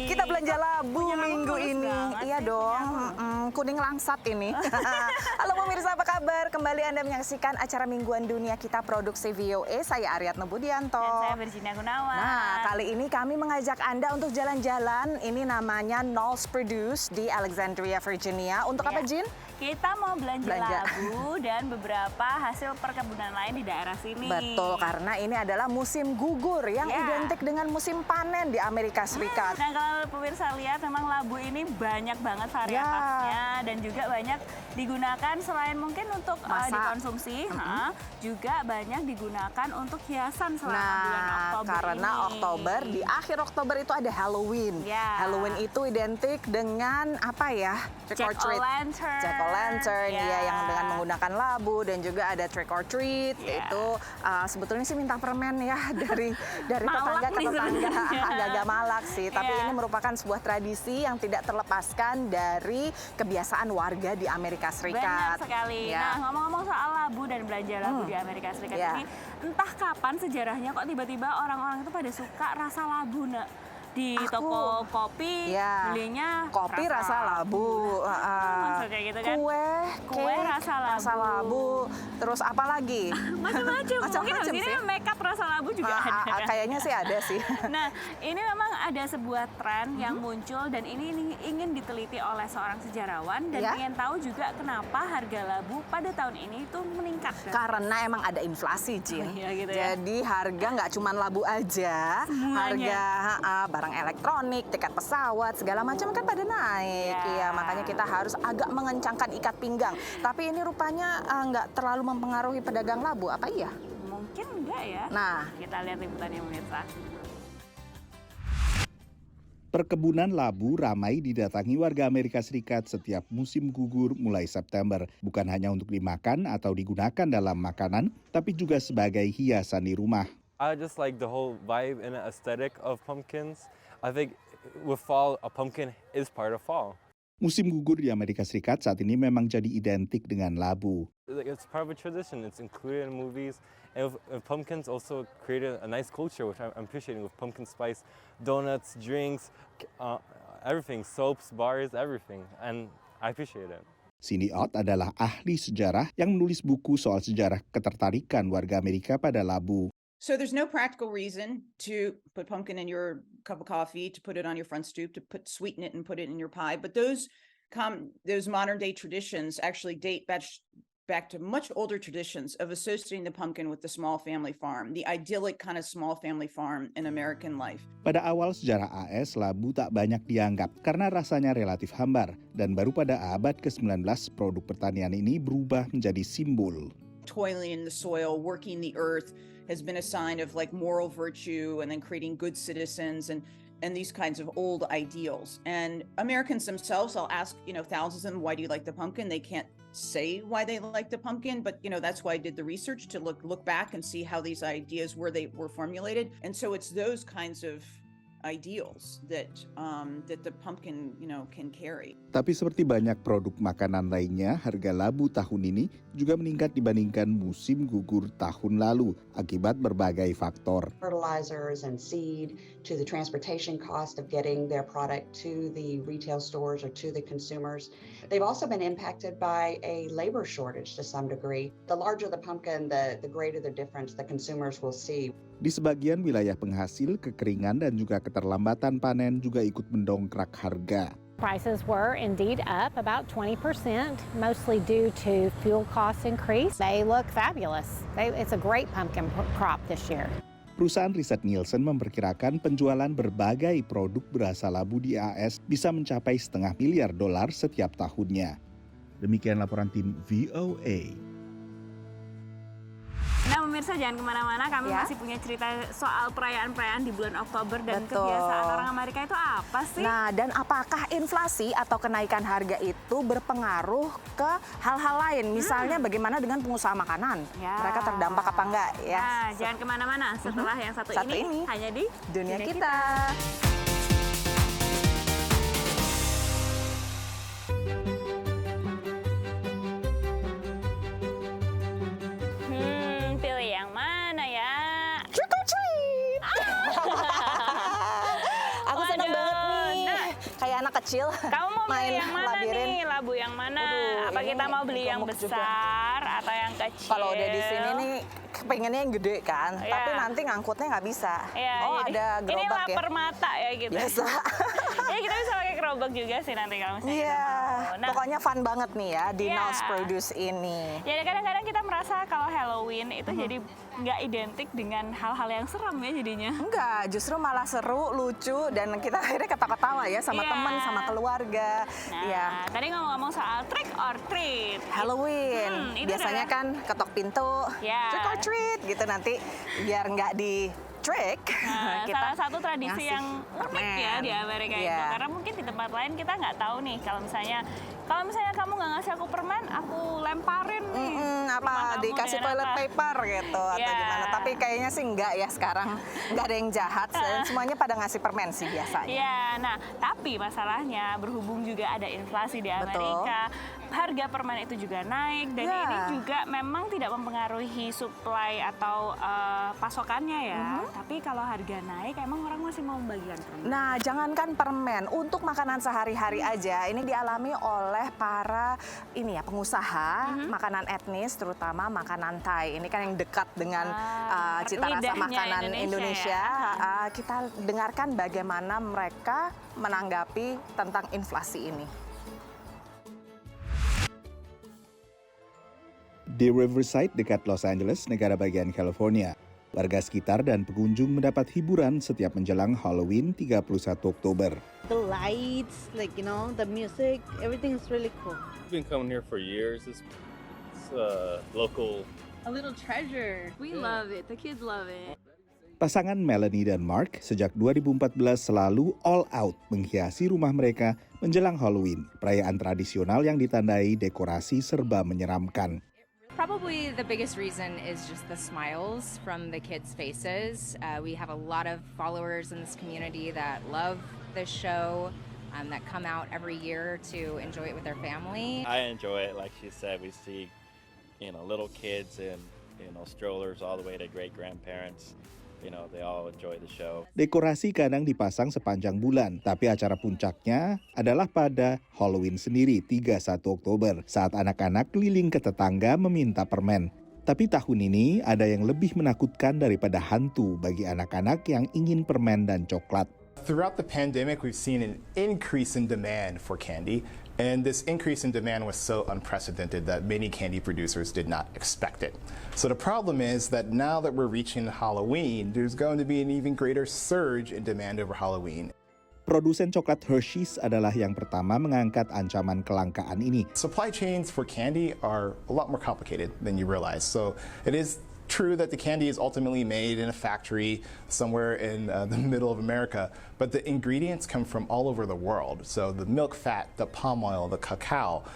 Kita belanja labu punya labu minggu bagus ini. banget Iya sih, dong, punya aku. kuning langsat ini. Halo pemirsa, apa kabar? Kembali Anda menyaksikan acara Mingguan Dunia kita Produksi VOA. Saya Aryatna Budianto. Dan saya Virginia Gunawan. Nah, kali ini kami mengajak Anda untuk jalan-jalan. Ini namanya Knowles Produce di Alexandria, Virginia. Untuk apa, Jin? Kita mau belanja labu dan beberapa hasil perkebunan lain di daerah sini. Betul, karena ini adalah musim gugur yang identik dengan musim panen di Amerika Serikat. Nah, kalau pemirsa lihat memang labu ini banyak banget varietasnya dan juga banyak digunakan selain mungkin untuk dikonsumsi, juga banyak digunakan untuk hiasan selama bulan Oktober karena ini. Oktober, di akhir Oktober itu ada Halloween. Halloween itu identik dengan apa ya? Trick or treat. Jack-o'-lantern, ya, yang dengan menggunakan labu, dan juga ada trick or treat. Itu sebetulnya sih minta permen ya dari tetangga ke tetangga, agak-agak malak sih. Tapi ini merupakan sebuah tradisi yang tidak terlepaskan dari kebiasaan warga di Amerika Serikat. Benar sekali. Nah, ngomong-ngomong soal labu dan belanja labu di Amerika Serikat ini, entah kapan sejarahnya kok tiba-tiba orang-orang itu pada suka rasa labu, di toko kopi belinya kopi rasa labu, maksudnya gitu kan, kue rasa labu, terus apa lagi? Macam-macam. Mungkin habis ini makeup rasa labu juga ada. Kayaknya sih ada sih. Nah, ini memang ada sebuah tren yang muncul dan ini ingin diteliti oleh seorang sejarawan dan ingin tahu juga kenapa harga labu pada tahun ini itu meningkat. Karena emang ada inflasi, Jin. Gitu Jadi harga nggak cuma labu aja, harga barang elektronik, tiket pesawat, segala macam kan pada naik. Iya, makanya kita harus agak mengencangkan ikat pinggang. Tapi ini rupanya nggak terlalu mempengaruhi pedagang labu, apa iya? Mungkin enggak ya. Nah, kita lihat liputannya pemirsa. Perkebunan labu ramai didatangi warga Amerika Serikat setiap musim gugur mulai September. Bukan hanya untuk dimakan atau digunakan dalam makanan, tapi juga sebagai hiasan di rumah. I just like the whole vibe and aesthetic of pumpkins. I think with fall, a pumpkin is part of fall. Musim gugur di Amerika Serikat saat ini memang jadi identik dengan labu. It's part of a tradition. It's included in movies. And pumpkins also created a nice culture, which I'm appreciating, with pumpkin spice, donuts, drinks, everything, soaps, bars, everything. And I appreciate it. Cindy Ott adalah ahli sejarah yang menulis buku soal sejarah ketertarikan warga Amerika pada labu. So there's no practical reason to put pumpkin in your cup of coffee, to put it on your front stoop, to sweeten it and put it in your pie. But those modern day traditions actually date back to much older traditions of associating the pumpkin with the small family farm, the idyllic kind of small family farm in American life. Pada awal sejarah AS, labu tak banyak dianggap karena rasanya relatif hambar. Dan baru pada abad ke-19, produk pertanian ini berubah menjadi simbol. Toiling in the soil, working the earth, has been a sign of like moral virtue and then creating good citizens and these kinds of old ideals. And Americans themselves, I'll ask, thousands of them, why do you like the pumpkin? They can't say why they like the pumpkin, but that's why I did the research to look back and see how these ideas were formulated. And so it's those kinds of ideals that the pumpkin can carry. Tapi seperti banyak produk makanan lainnya, harga labu tahun ini juga meningkat dibandingkan musim gugur tahun lalu akibat berbagai faktor. Fertilizers and seed, to the transportation cost of getting their product to the retail stores or to the consumers. They've also been impacted by a labor shortage to some degree. The larger the pumpkin, the greater the difference the consumers will see. Di sebagian wilayah penghasil, kekeringan dan juga keterlambatan panen juga ikut mendongkrak harga. Prices were indeed up about 20%, mostly due to fuel cost increase. They look fabulous. It's a great pumpkin crop this year. Perusahaan riset Nielsen memperkirakan penjualan berbagai produk berasal labu di AS bisa mencapai $500 miliar setiap tahunnya. Demikian laporan tim VOA. Nah, pemirsa jangan kemana-mana, kami masih punya cerita soal perayaan-perayaan di bulan Oktober dan kebiasaan orang Amerika itu apa sih? Nah, dan apakah inflasi atau kenaikan harga itu berpengaruh ke hal-hal lain? Misalnya bagaimana dengan pengusaha makanan? Mereka terdampak apa enggak? Ya. Nah, jangan kemana-mana, setelah yang satu ini hanya di Dunia Kita. Pilih yang mana ya? Trick or treat! anak kecil. Kamu mau main beli yang mana labirin. nih? Labu yang mana? Waduh, Apa ini kita mau beli yang gemuk juga. besar atau yang kecil? Kalau udah di sini nih pengennya yang gede kan, Iya. tapi nanti ngangkutnya nggak bisa. Iya, Oh, jadi ada ini gerobak ya. lapar mata ya gitu. Biasa. Ya kita bisa pakai gerobak juga sih nanti kalau misalnya Iya, kita mau. Nah, pokoknya fun banget nih ya di Iya. Nals Produce ini. ya kadang-kadang kita merasa kalau Halloween itu jadi nggak identik dengan hal-hal yang seram ya jadinya. Enggak, justru malah seru, lucu, dan kita akhirnya ketawa-tawa ya sama Iya. teman, sama keluarga. Nah, Ya, tadi ngomong-ngomong soal trick or treat. Halloween. itu Biasanya adalah- kan ketok pintu, Ya. trick or treat gitu, nanti biar nggak di trick. Nah, salah satu tradisi ngasih yang unik ya permen. di Amerika itu, Iya. karena mungkin di tempat lain kita nggak tahu nih kalau misalnya kamu nggak ngasih aku permen, aku lemparin nih. Apa rumah kamu dikasih dengan toilet apa. paper gitu atau Iya. gimana? Tapi kayaknya sih enggak ya sekarang, nggak ada yang jahat, dan semuanya pada ngasih permen sih biasanya. Iya, nah tapi masalahnya berhubung juga ada inflasi di Amerika, harga permen itu juga naik dan Iya. ini juga memang tidak mempengaruhi supply atau pasokannya ya. Tapi kalau harga naik, emang orang masih mau membagikan permen. Nah, jangankan permen, untuk makanan sehari-hari aja ini dialami oleh para pengusaha makanan etnis, terutama makanan Thai. Ini kan yang dekat dengan cita rasa lidahnya makanan Indonesia Indonesia. Kita dengarkan bagaimana mereka menanggapi tentang inflasi ini. Di Riverside dekat Los Angeles, negara bagian California, warga sekitar dan pengunjung mendapat hiburan setiap menjelang Halloween 31 Oktober. The lights, the music, everything is really cool. We've been coming here for years. It's local. A little treasure. We love it. The kids love it. Pasangan Melanie dan Mark sejak 2014 selalu all out menghiasi rumah mereka menjelang Halloween, perayaan tradisional yang ditandai dekorasi serba menyeramkan. Probably the biggest reason is just the smiles from the kids' faces. We have a lot of followers in this community that love this show, that come out every year to enjoy it with their family. I enjoy it. Like she said, we see, little kids in, strollers all the way to great grandparents. They all enjoy the show. Dekorasi kadang dipasang sepanjang bulan, tapi acara puncaknya adalah pada Halloween sendiri, 31 Oktober, saat anak-anak keliling ke tetangga meminta permen. Tapi tahun ini ada yang lebih menakutkan daripada hantu bagi anak-anak yang ingin permen dan coklat. Throughout the pandemic, we've seen an increase in demand for candy. And this increase in demand was so unprecedented that many candy producers did not expect it. So the problem is that now that we're reaching Halloween, there's going to be an even greater surge in demand over Halloween. Produsen coklat Hershey's adalah yang pertama mengangkat ancaman kelangkaan ini. Supply chains for candy are a lot more complicated than you realize. So it is true that the candy is ultimately made in a factory somewhere in the middle of America, but the ingredients come from all over the world. So the milk fat, the palm oil, the cacao,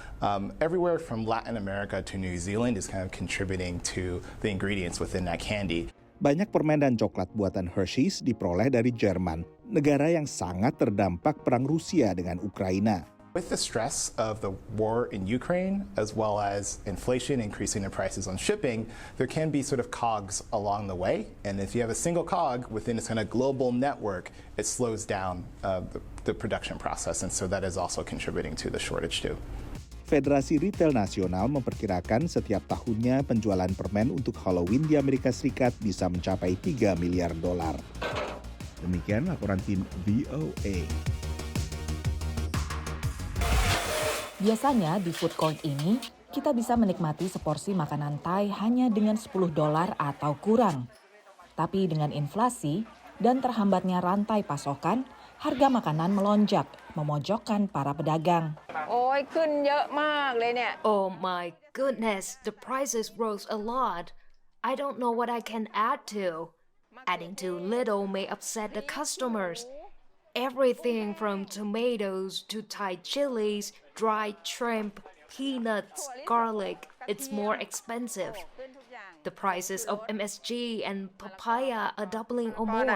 everywhere from Latin America to New Zealand is kind of contributing to the ingredients within that candy. Banyak permen dan coklat buatan Hershey's diperoleh dari Jerman, negara yang sangat terdampak perang Rusia dengan Ukraina. With the stress of the war in Ukraine, as well as inflation increasing the prices on shipping, there can be sort of cogs along the way. And if you have a single cog within this kind of global network, it slows down the production process. And so that is also contributing to the shortage too. Federasi Retail Nasional memperkirakan setiap tahunnya penjualan permen untuk Halloween di Amerika Serikat bisa mencapai $3 miliar. Demikian laporan tim VOA. Biasanya di food court ini, kita bisa menikmati seporsi makanan Thai hanya dengan $10 atau kurang. Tapi dengan inflasi dan terhambatnya rantai pasokan, harga makanan melonjak, memojokkan para pedagang. Oh my goodness, the prices rose a lot. I don't know what I can add to. Adding too little may upset the customers. Everything from tomatoes to Thai chilies, dried shrimp, peanuts, garlic, it's more expensive. The prices of MSG and papaya are doubling or more.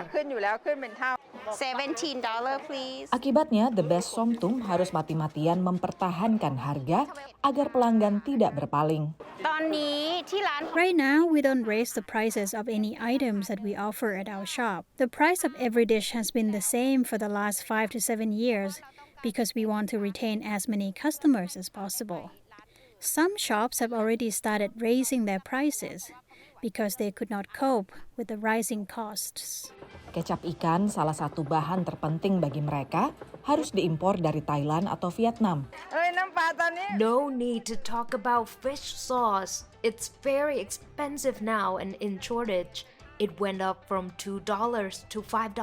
$17 please. Akibatnya, The Best Somtum harus mati-matian mempertahankan harga agar pelanggan tidak berpaling. Right now, we don't raise the prices of any items that we offer at our shop. The price of every dish has been the same for the last 5 to 7 years because we want to retain as many customers as possible. Some shops have already started raising their prices because they could not cope with the rising costs. Kecap ikan, salah satu bahan terpenting bagi mereka, harus diimpor dari Thailand atau Vietnam. No need to talk about fish sauce. It's very expensive now and in shortage. It went up from $2 to $5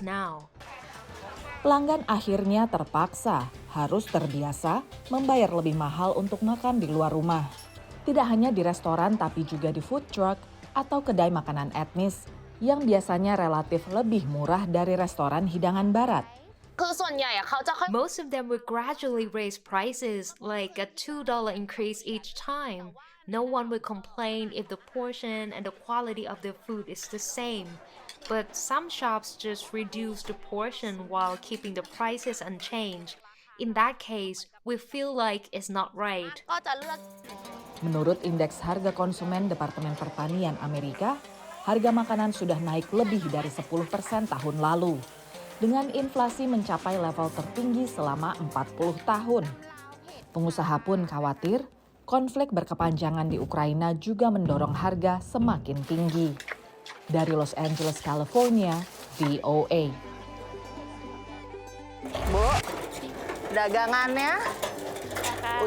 now. Pelanggan akhirnya terpaksa harus terbiasa membayar lebih mahal untuk makan di luar rumah. Tidak hanya di restoran tapi juga di food truck atau kedai makanan etnis yang biasanya relatif lebih murah dari restoran hidangan barat. Most of them will gradually raise prices, like a $2 increase each time. No one will complain if the portion and the quality of the food is the same. But some shops just reduce the portion while keeping the prices unchanged. In that case, we feel like it's not right. Menurut Indeks Harga Konsumen Departemen Pertanian Amerika, harga makanan sudah naik lebih dari 10% tahun lalu. Dengan inflasi mencapai level tertinggi selama 40 tahun. Pengusaha pun khawatir, konflik berkepanjangan di Ukraina juga mendorong harga semakin tinggi. Dari Los Angeles, California, VOA. Bu, dagangannya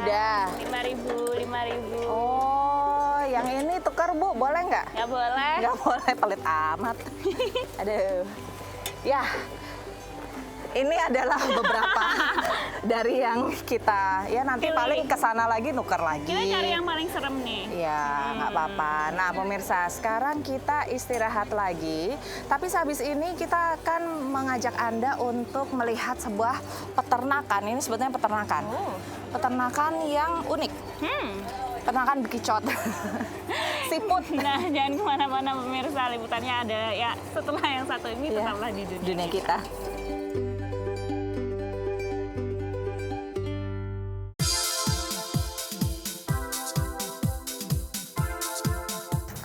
udah 5.000. Oh, yang ini tukar Bu, boleh nggak? Nggak boleh. Nggak boleh, pelit amat. Aduh, ya. Ini adalah beberapa dari yang kita, ya nanti paling kesana lagi nuker lagi. Kita cari yang paling serem nih. Iya, nggak apa-apa. Nah pemirsa, sekarang kita istirahat lagi. Tapi sehabis ini kita akan mengajak Anda untuk melihat sebuah peternakan. Ini sebetulnya peternakan. Peternakan yang unik. Peternakan bekicot. Siput. Nah, jangan kemana-mana pemirsa. Liputannya ada ya setelah yang satu ini tetaplah di dunia kita.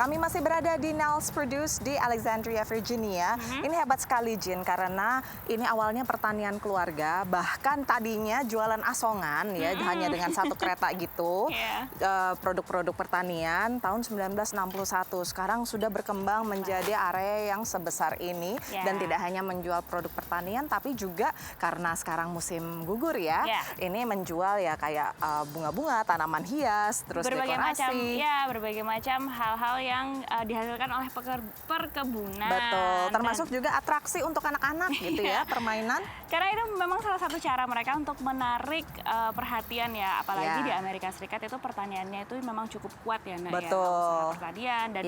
Kami masih berada di Nels Produce di Alexandria, Virginia. Ini hebat sekali, Jin, karena ini awalnya pertanian keluarga. Bahkan tadinya jualan asongan, ya, hanya dengan satu kereta gitu. Produk-produk pertanian tahun 1961. Sekarang sudah berkembang menjadi area yang sebesar ini. Dan tidak hanya menjual produk pertanian, tapi juga karena sekarang musim gugur ya. Ini menjual ya kayak bunga-bunga, tanaman hias, terus dekorasi. Berbagai macam hal-hal yang dihasilkan oleh perkebunan. Betul, termasuk juga atraksi untuk anak-anak gitu ya, permainan. Karena itu memang salah satu cara mereka untuk menarik perhatian ya, apalagi di Amerika Serikat itu pertaniannya itu memang cukup kuat ya, Nak. Betul. Ya, pertanian dan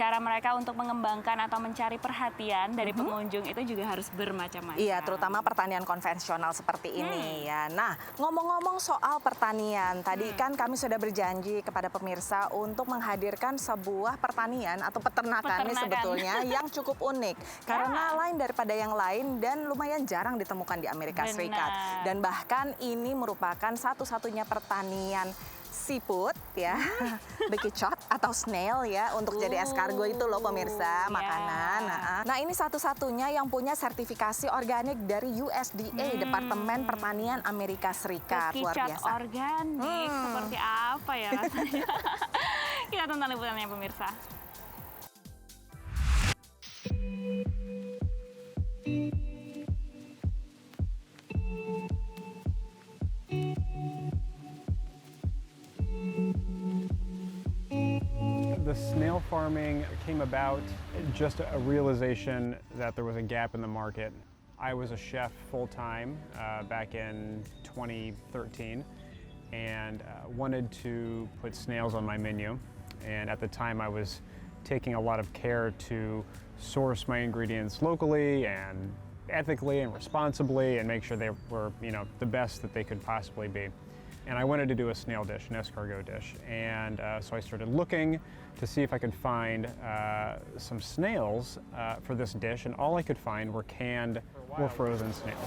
cara mereka untuk mengembangkan atau mencari perhatian dari pengunjung itu juga harus bermacam-macam. Iya, terutama pertanian konvensional seperti ini ya. Nah, ngomong-ngomong soal pertanian, tadi kan kami sudah berjanji kepada pemirsa untuk menghadirkan sebuah pertanian atau peternakan ini sebetulnya yang cukup unik karena lain daripada yang lain dan lumayan jarang ditemukan di Amerika Serikat. Dan bahkan ini merupakan satu-satunya pertanian siput ya, bekicot atau snail ya untuk jadi escargot itu loh pemirsa, makanan. Nah ini satu-satunya yang punya sertifikasi organik dari USDA, Departemen Pertanian Amerika Serikat. Luar biasa. Bekicot organik seperti apa ya rasanya? Kita tonton liputannya pemirsa. The snail farming came about just a realization that there was a gap in the market. I was a chef full-time back in 2013 and wanted to put snails on my menu. And at the time I was taking a lot of care to source my ingredients locally and ethically and responsibly and make sure they were, the best that they could possibly be. And I wanted to do a snail dish, an escargot dish. And so I started looking to see if I could find some snails for this dish, and all I could find were canned or frozen snails.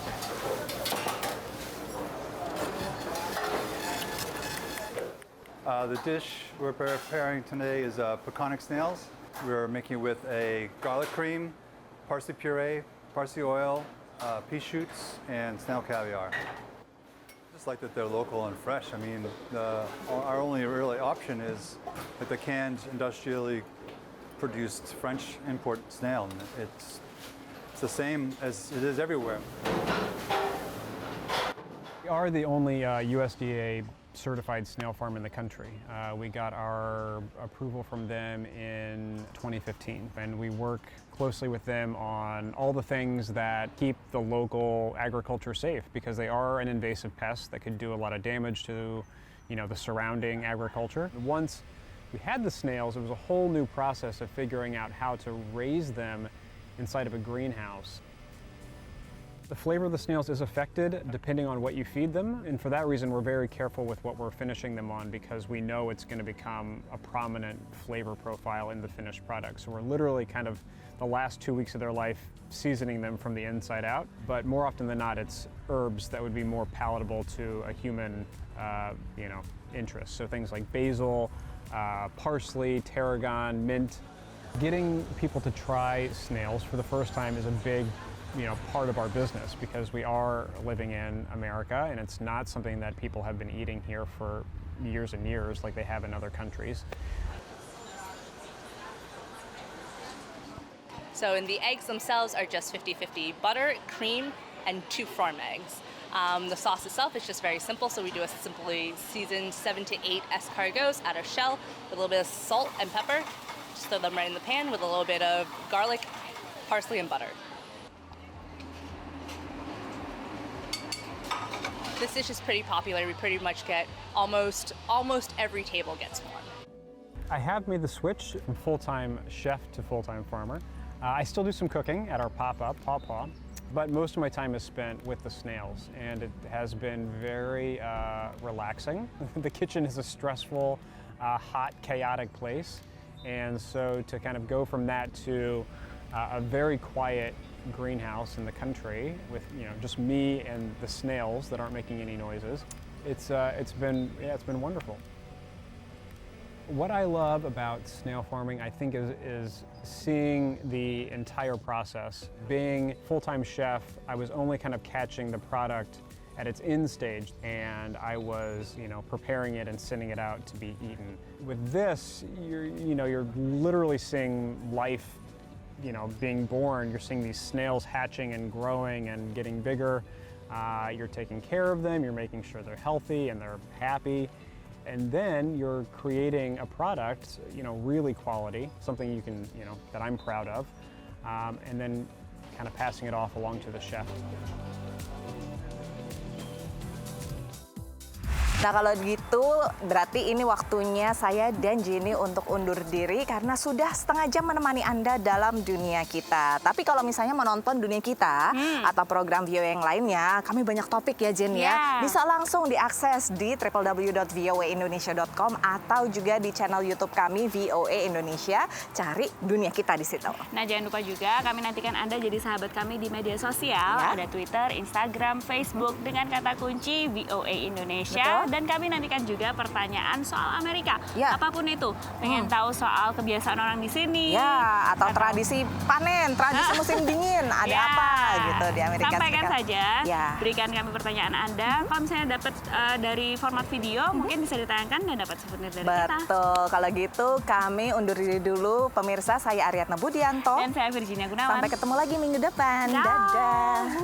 The dish we're preparing today is peconic snails. We're making it with a garlic cream, parsley puree, parsley oil, pea shoots, and snail caviar. just like that they're local and fresh. I mean, our only really option is like the canned, industrially produced French import snail. It's the same as it is everywhere. We are the only USDA certified snail farm in the country. We got our approval from them in 2015, and we work closely with them on all the things that keep the local agriculture safe, because they are an invasive pest that could do a lot of damage to, the surrounding agriculture. Once we had the snails, it was a whole new process of figuring out how to raise them inside of a greenhouse. The flavor of the snails is affected depending on what you feed them, and for that reason we're very careful with what we're finishing them on, because we know it's going to become a prominent flavor profile in the finished product. So we're literally kind of the last 2 weeks of their life seasoning them from the inside out, but more often than not it's herbs that would be more palatable to a human interest. So things like basil, parsley, tarragon, mint. Getting people to try snails for the first time is a big part of our business, because we are living in America and it's not something that people have been eating here for years and years like they have in other countries. So the eggs themselves are just 50-50 butter, cream, and 2 farm eggs. The sauce itself is just very simple, so we do a simply seasoned 7 to 8 escargots out of shell with a little bit of salt and pepper. Just throw them right in the pan with a little bit of garlic, parsley, and butter. This dish is pretty popular. We pretty much get almost every table gets one. I have made the switch from full-time chef to full-time farmer. I still do some cooking at our pop-up, Paw Paw, but most of my time is spent with the snails, and it has been very relaxing. The kitchen is a stressful, hot, chaotic place, and so to kind of go from that to a very quiet greenhouse in the country with just me and the snails that aren't making any noises, it's been wonderful. What I love about snail farming, I think, is seeing the entire process. Being full-time chef, I was only kind of catching the product at its end stage, and I was, preparing it and sending it out to be eaten. With this, you're literally seeing life, being born. You're seeing these snails hatching and growing and getting bigger. You're taking care of them. You're making sure they're healthy and they're happy. And then you're creating a product, really quality, something you can, that I'm proud of, and then kind of passing it off along to the chef. Nah kalau gitu berarti ini waktunya saya dan Jenny untuk undur diri karena sudah setengah jam menemani Anda dalam dunia kita. Tapi kalau misalnya menonton dunia kita atau program VOA yang lainnya, kami banyak topik ya Jen ya. Bisa langsung diakses di www.voaindonesia.com atau juga di channel YouTube kami VOA Indonesia. Cari dunia kita di situ. Nah jangan lupa juga kami nantikan Anda jadi sahabat kami di media sosial. Ada Twitter, Instagram, Facebook dengan kata kunci VOA Indonesia. Betul. Dan kami nantikan juga pertanyaan soal Amerika, apapun itu. Pengen tahu soal kebiasaan orang di sini, atau tradisi panen, tradisi musim dingin, ada apa gitu di Amerika Serikat. Sampaikan saja, berikan kami pertanyaan Anda. Kalau misalnya dapat dari format video, mungkin bisa ditayangkan dan dapat souvenir dari kita. Betul, kalau gitu kami undur diri dulu. Pemirsa, saya Aryatna Budianto. Dan saya Virginia Gunawan. Sampai ketemu lagi minggu depan. Dadah.